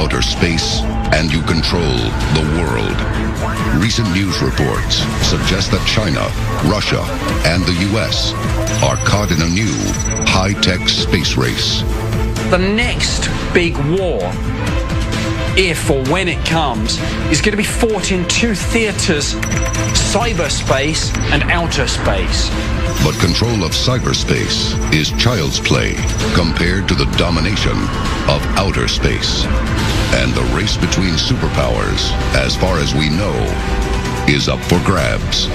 outer space, and you control the world. Recent news reports suggest that China, Russia, and the US are caught in a new high-tech space race. The next big war, if or when it comes, is going to be fought in two theaters, cyberspace and outer space. But control of cyberspace is child's play compared to the domination of outer space. And the race between superpowers, as far as we know, is up for grabs.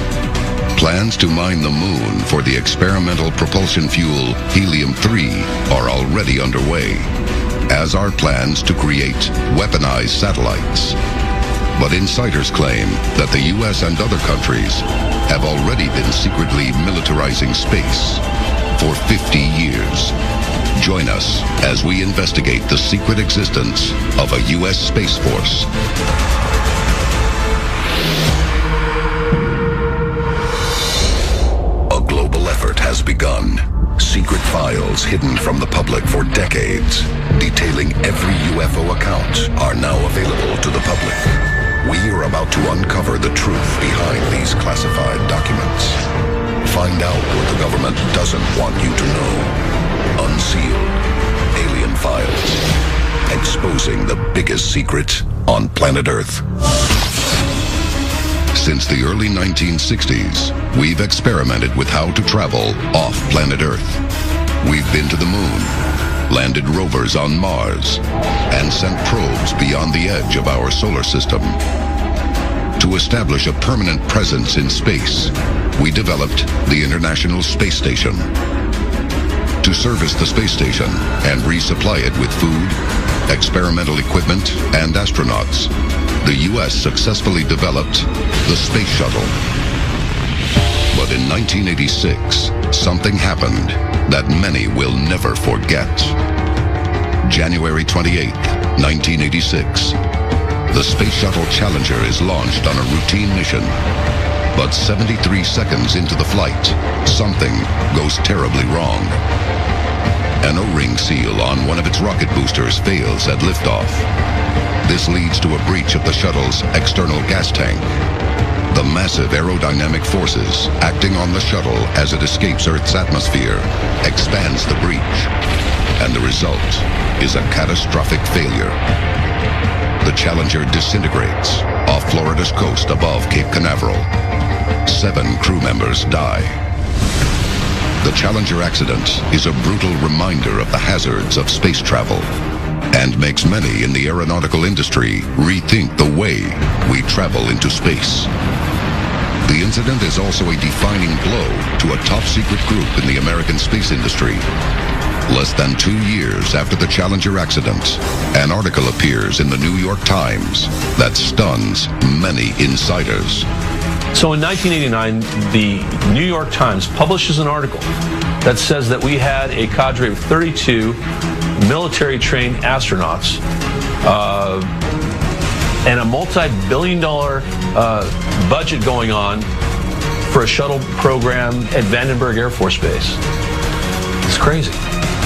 Plans to mine the moon for the experimental propulsion fuel helium-3 are already underway, as are plans to create weaponized satellites. But insiders claim that the US and other countries have already been secretly militarizing space for 50 years. Join us as we investigate the secret existence of a US Space Force. A global effort has begun. Secret files hidden from the public for decades, detailing every UFO account, are now available to the public. We are about to uncover the truth behind these classified documents. Find out what the government doesn't want you to know. Unsealed. Alien Files. Exposing the biggest secret on planet Earth. Since the early 1960s, we've experimented with how to travel off planet Earth. We've been to the moon, landed rovers on Mars, and sent probes beyond the edge of our solar system. To establish a permanent presence in space, we developed the International Space Station. To service the space station and resupply it with food, experimental equipment, and astronauts, the U.S. successfully developed the Space Shuttle. But in 1986, something happened that many will never forget. January 28, 1986. The Space Shuttle Challenger is launched on a routine mission. But 73 seconds into the flight, something goes terribly wrong. An O-ring seal on one of its rocket boosters fails at liftoff. This leads to a breach of the shuttle's external gas tank. The massive aerodynamic forces acting on the shuttle as it escapes Earth's atmosphere expands the breach, and the result is a catastrophic failure. The Challenger disintegrates off Florida's coast above Cape Canaveral. 7 crew members die. The Challenger accident is a brutal reminder of the hazards of space travel and makes many in the aeronautical industry rethink the way we travel into space. The incident is also a defining blow to a top-secret group in the American space industry. Less than 2 years after the Challenger accident, an article appears in the New York Times that stuns many insiders. So in 1989, the New York Times publishes an article that says that we had a cadre of 32 military-trained astronauts and a multi-billion-dollar budget going on for a shuttle program at Vandenberg Air Force Base. It's crazy.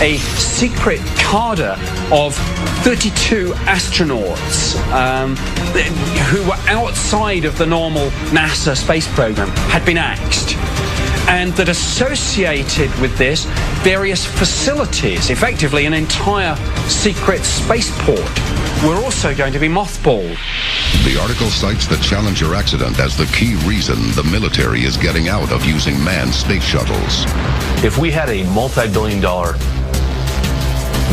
A secret cadre of 32 astronauts who were outside of the normal NASA space program had been axed. And that associated with this, various facilities, effectively an entire secret spaceport, were also going to be mothballed. The article cites the Challenger accident as the key reason the military is getting out of using manned space shuttles. If we had a multi-billion-dollar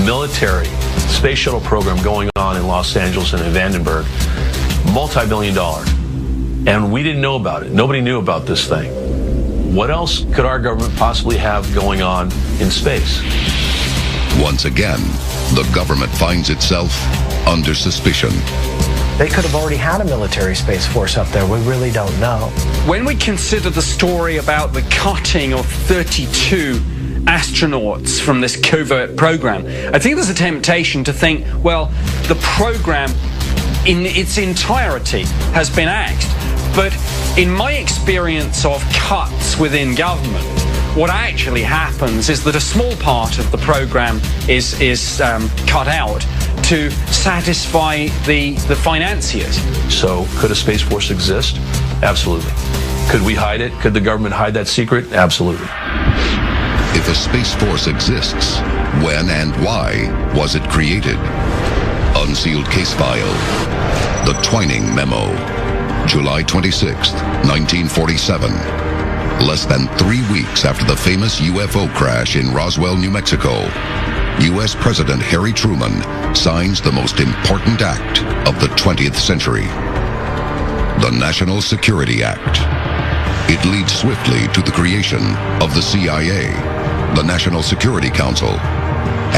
military space shuttle program going on in Los Angeles and in Vandenberg, multi-billion-dollar, and we didn't know about it, nobody knew about this thing, what else could our government possibly have going on in space? Once again, the government finds itself under suspicion. They could have already had a military space force up there. We really don't know. When we consider the story about the cutting of 32 astronauts from this covert program, I think there's a temptation to think, well, the program in its entirety has been axed. But in my experience of cuts within government, what actually happens is that a small part of the program is cut out, to satisfy the financiers. So could a Space Force exist? Absolutely. Could we hide it? Could the government hide that secret? Absolutely. If a Space Force exists, when and why was it created? Unsealed case file. The Twining Memo. July 26, 1947. Less than 3 weeks after the famous UFO crash in Roswell, New Mexico, U.S. President Harry Truman signs the most important act of the 20th century, the National Security Act. It leads swiftly to the creation of the CIA, the National Security Council,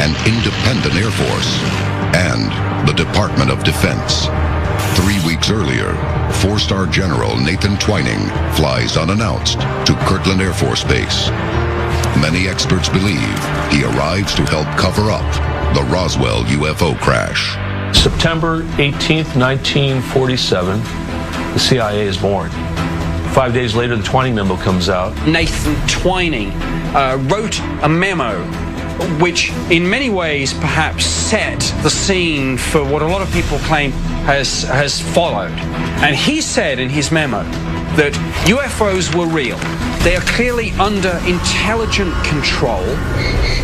an independent Air Force, and the Department of Defense. 3 weeks earlier, four-star General Nathan Twining flies unannounced to Kirtland Air Force Base. Many experts believe he arrives to help cover up the Roswell UFO crash. September 18th, 1947, the CIA is born. 5 days later, the Twining Memo comes out. Nathan Twining wrote a memo which in many ways perhaps set the scene for what a lot of people claim has followed. And he said in his memo that UFOs were real. They are clearly under intelligent control,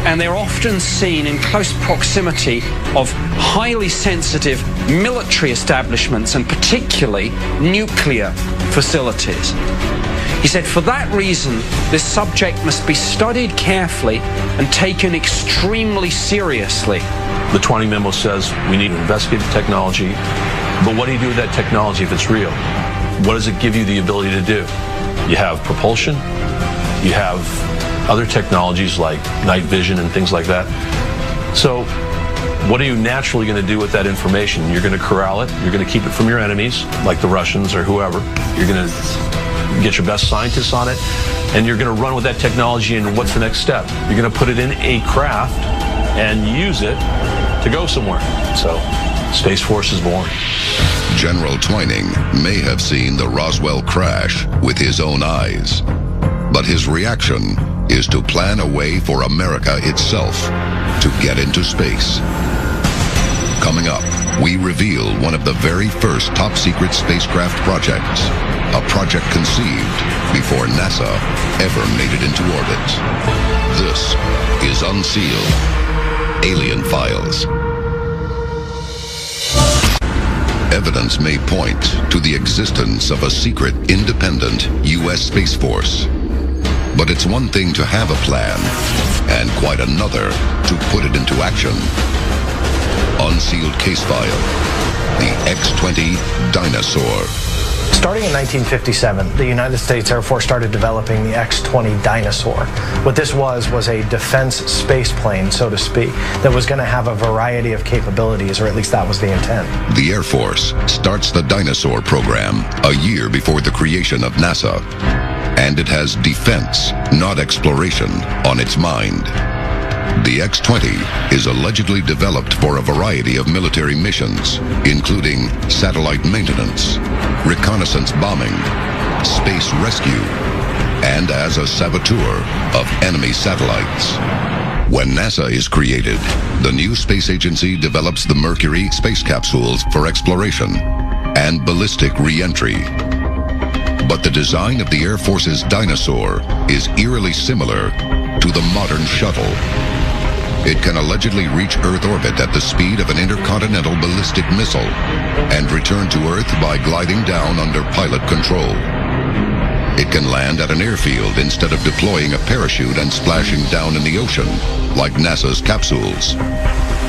and they're often seen in close proximity of highly sensitive military establishments and particularly nuclear facilities. He said, for that reason, this subject must be studied carefully and taken extremely seriously. The Twining Memo says we need to investigate the technology, but what do you do with that technology if it's real? What does it give you the ability to do? You have propulsion, you have other technologies like night vision and things like that. So what are you naturally going to do with that information? You're going to corral it, you're going to keep it from your enemies, like the Russians or whoever. You're going to get your best scientists on it, and you're going to run with that technology, and what's the next step? You're going to put it in a craft and use it to go somewhere. So Space Force is born. General Twining may have seen the Roswell crash with his own eyes, but his reaction is to plan a way for America itself to get into space. Coming up, we reveal one of the very first top-secret spacecraft projects, a project conceived before NASA ever made it into orbit. This is Unsealed, Alien Files. Evidence may point to the existence of a secret, independent U.S. Space Force. But it's one thing to have a plan, and quite another to put it into action. Unsealed case file, the X-20 Dinosaur. Starting in 1957, the United States Air Force started developing the X-20 Dinosaur. What this was a defense space plane, so to speak, that was going to have a variety of capabilities, or at least that was the intent. The Air Force starts the Dinosaur program a year before the creation of NASA, and it has defense, not exploration, on its mind. The X-20 is allegedly developed for a variety of military missions, including satellite maintenance, reconnaissance bombing, space rescue, and as a saboteur of enemy satellites. When NASA is created, the new space agency develops the Mercury space capsules for exploration and ballistic re-entry. But the design of the Air Force's Dinosaur is eerily similar to the modern shuttle. It can allegedly reach Earth orbit at the speed of an intercontinental ballistic missile and return to Earth by gliding down under pilot control. It can land at an airfield instead of deploying a parachute and splashing down in the ocean, like NASA's capsules.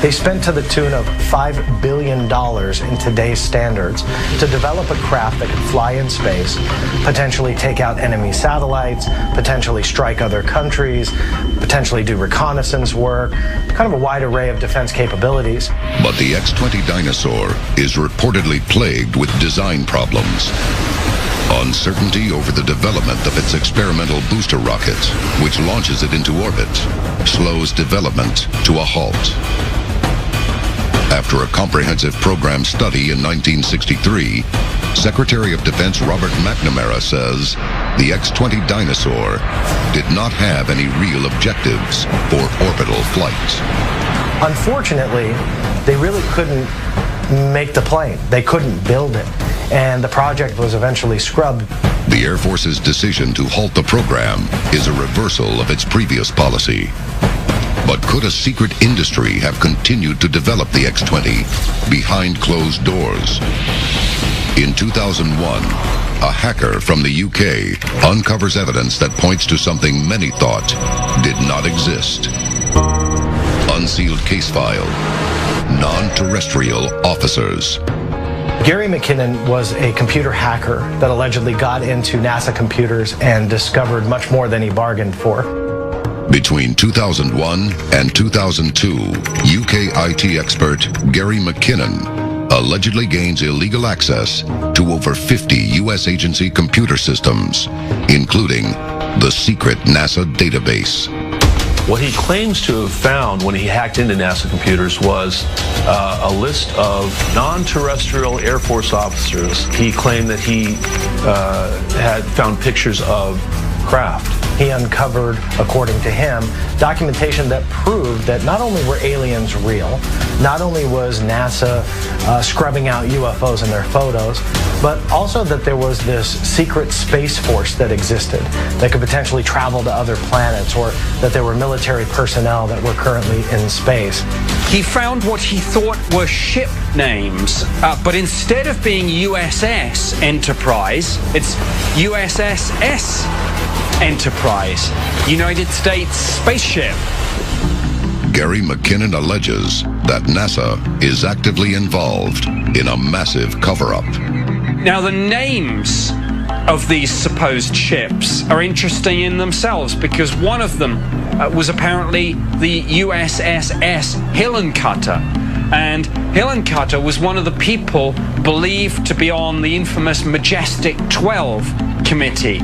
They spent to the tune of $5 billion in today's standards to develop a craft that could fly in space, potentially take out enemy satellites, potentially strike other countries, potentially do reconnaissance work, kind of a wide array of defense capabilities. But the X-20 Dinosaur is reportedly plagued with design problems. Uncertainty over the development of its experimental booster rocket, which launches it into orbit, slows development to a halt. After a comprehensive program study in 1963, Secretary of Defense Robert McNamara says the X-20 Dinosaur did not have any real objectives for orbital flight. Unfortunately, they really couldn't make the plane. They couldn't build it. And the project was eventually scrubbed. The Air Force's decision to halt the program is a reversal of its previous policy. But could a secret industry have continued to develop the X-20 behind closed doors? In 2001, a hacker from the UK uncovers evidence that points to something many thought did not exist. Unsealed case file. Non-terrestrial officers. Gary McKinnon was a computer hacker that allegedly got into NASA computers and discovered much more than he bargained for. Between 2001 and 2002, UK IT expert Gary McKinnon allegedly gains illegal access to over 50 U.S. agency computer systems, including the secret NASA database. What he claims to have found when he hacked into NASA computers was a list of non-terrestrial Air Force officers. He claimed that he had found pictures of craft. He uncovered, according to him, documentation that proved that not only were aliens real, not only was NASA scrubbing out UFOs in their photos, but also that there was this secret space force that existed that could potentially travel to other planets, or that there were military personnel that were currently in space. He found what he thought were ship names, but instead of being USS Enterprise, it's USS Enterprise, United States Spaceship. Gary McKinnon alleges that NASA is actively involved in a massive cover-up. Now, the names of these supposed ships are interesting in themselves, because one of them was apparently the USS Hillencutter. And Hillencutter was one of the people believed to be on the infamous Majestic 12 committee,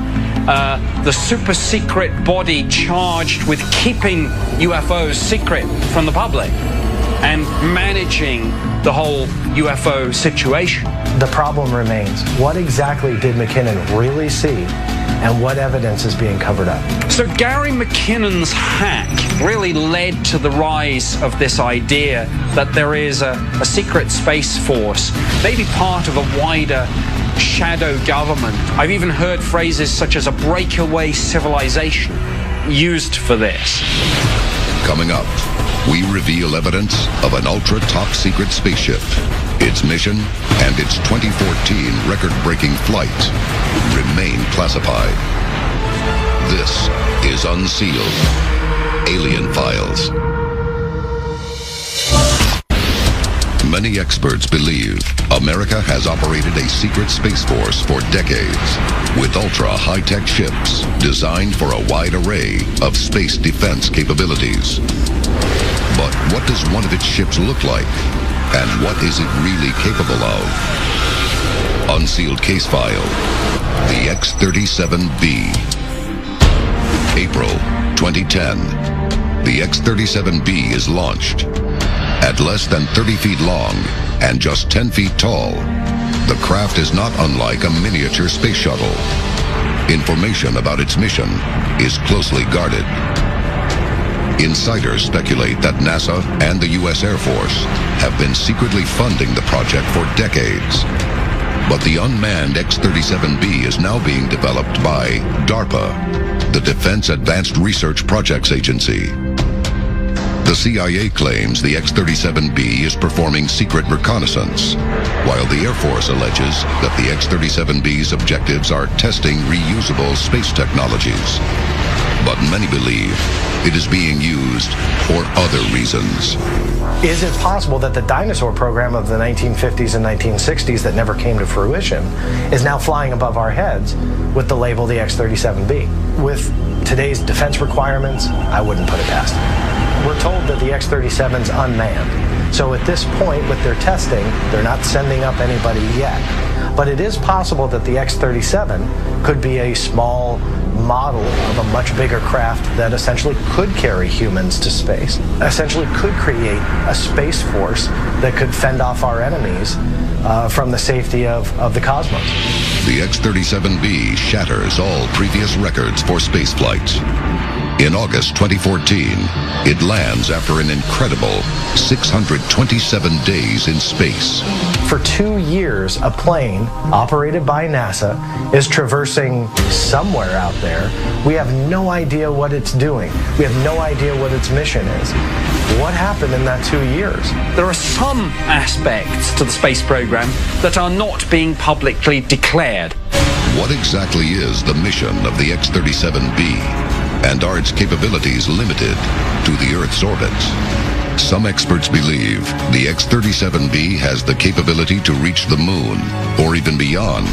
the super secret body charged with keeping UFOs secret from the public and managing the whole UFO situation. The problem remains, what exactly did McKinnon really see, and what evidence is being covered up? So Gary McKinnon's hack really led to the rise of this idea that there is a secret space force, maybe part of a wider shadow government. I've even heard phrases such as a breakaway civilization used for this. Coming up, we reveal evidence of an ultra-top secret spaceship, its mission, and its 2014 record-breaking flight remain classified. This is Unsealed, Alien Files. Many experts believe America has operated a secret space force for decades, with ultra-high-tech ships designed for a wide array of space defense capabilities. But what does one of its ships look like? And what is it really capable of? Unsealed case file, the X-37B. April 2010. The X-37B is launched. At less than 30 feet long and just 10 feet tall, the craft is not unlike a miniature space shuttle. Information about its mission is closely guarded. Insiders speculate that NASA and the U.S. Air Force have been secretly funding the project for decades. But the unmanned X-37B is now being developed by DARPA, the Defense Advanced Research Projects Agency. The CIA claims the X-37B is performing secret reconnaissance, while the Air Force alleges that the X-37B's objectives are testing reusable space technologies. But many believe it is being used for other reasons. Is it possible that the dinosaur program of the 1950s and 1960s that never came to fruition is now flying above our heads with the label the X-37B? With today's defense requirements, I wouldn't put it past it. We're told that the X-37's unmanned. So at this point, with their testing, they're not sending up anybody yet. But it is possible that the X-37 could be a small model of a much bigger craft that essentially could carry humans to space, essentially could create a space force that could fend off our enemies from the safety of the cosmos. The X-37B shatters all previous records for spaceflight. In August 2014, it lands after an incredible 627 days in space. For 2 years, a plane operated by NASA is traversing somewhere out there. We have no idea what it's doing. We have no idea what its mission is. What happened in that 2 years? There are some aspects to the space program that are not being publicly declared. What exactly is the mission of the X-37B? And are its capabilities limited to the Earth's orbit? Some experts believe the X-37B has the capability to reach the moon, or even beyond,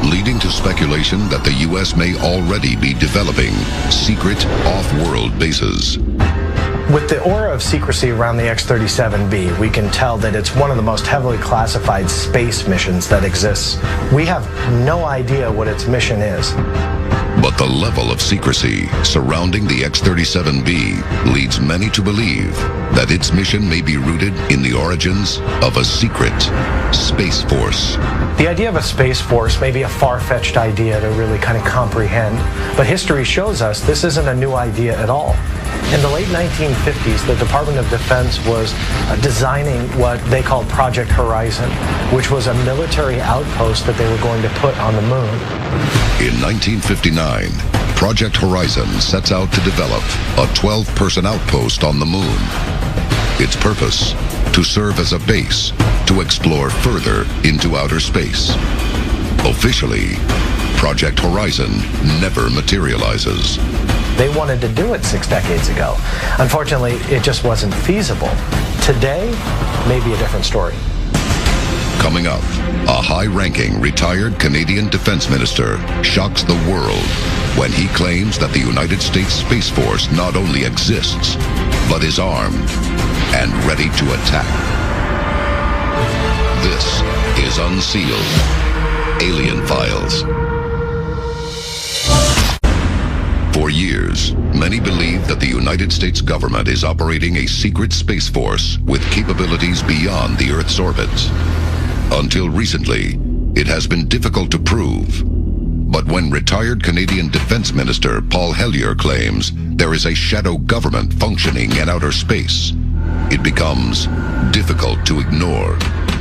leading to speculation that the U.S. may already be developing secret off-world bases. With the aura of secrecy around the X-37B, we can tell that it's one of the most heavily classified space missions that exists. We have no idea what its mission is. But the level of secrecy surrounding the X-37B leads many to believe that its mission may be rooted in the origins of a secret space force. The idea of a space force may be a far-fetched idea to really kind of comprehend, but history shows us this isn't a new idea at all. In the late 1950s, the Department of Defense was designing what they called Project Horizon, which was a military outpost that they were going to put on the moon. In 1959, Project Horizon sets out to develop a 12-person outpost on the moon. Its purpose, to serve as a base to explore further into outer space. Officially, Project Horizon never materializes. They wanted to do it 6 decades ago. Unfortunately, it just wasn't feasible. Today, maybe a different story. Coming up, a high-ranking retired Canadian defense minister shocks the world when he claims that the United States Space Force not only exists, but is armed and ready to attack. This is Unsealed, Alien Files. For years, many believed that the United States government is operating a secret space force with capabilities beyond the Earth's orbit. Until recently, it has been difficult to prove. But when retired Canadian Defense Minister Paul Hellyer claims there is a shadow government functioning in outer space, it becomes difficult to ignore.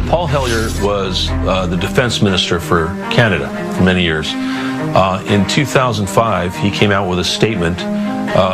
Paul Hellyer was the defense minister for Canada for many years. In 2005, he came out with a statement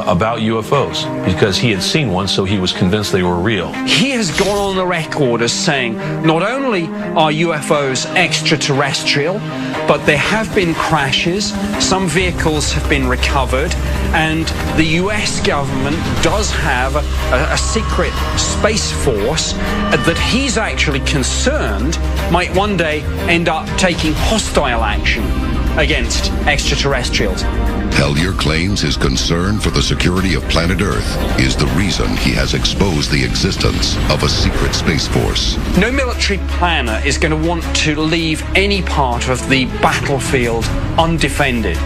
about UFOs because he had seen one, so he was convinced they were real. He has gone on the record as saying not only are UFOs extraterrestrial, but there have been crashes, some vehicles have been recovered, and the US government does have a secret space force that he's actually concerned might one day end up taking hostile action against extraterrestrials. Hellyer claims his concern for the security of planet Earth is the reason he has exposed the existence of a secret space force. No military planner is going to want to leave any part of the battlefield undefended.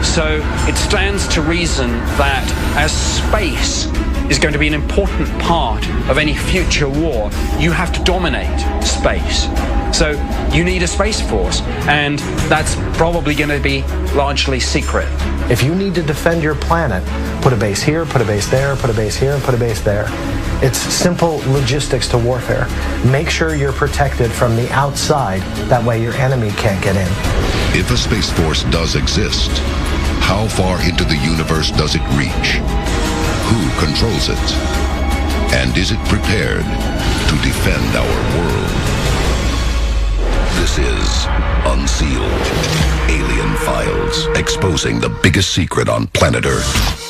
So it stands to reason that as space is going to be an important part of any future war, you have to dominate space. So you need a space force, and that's probably going to be largely secret. If you need to defend your planet, put a base here, put a base there, put a base here, and put a base there. It's simple logistics to warfare. Make sure you're protected from the outside. That way your enemy can't get in. If a space force does exist, how far into the universe does it reach? Who controls it? And is it prepared to defend our world? This is Unsealed, Alien Files, exposing the biggest secret on planet Earth.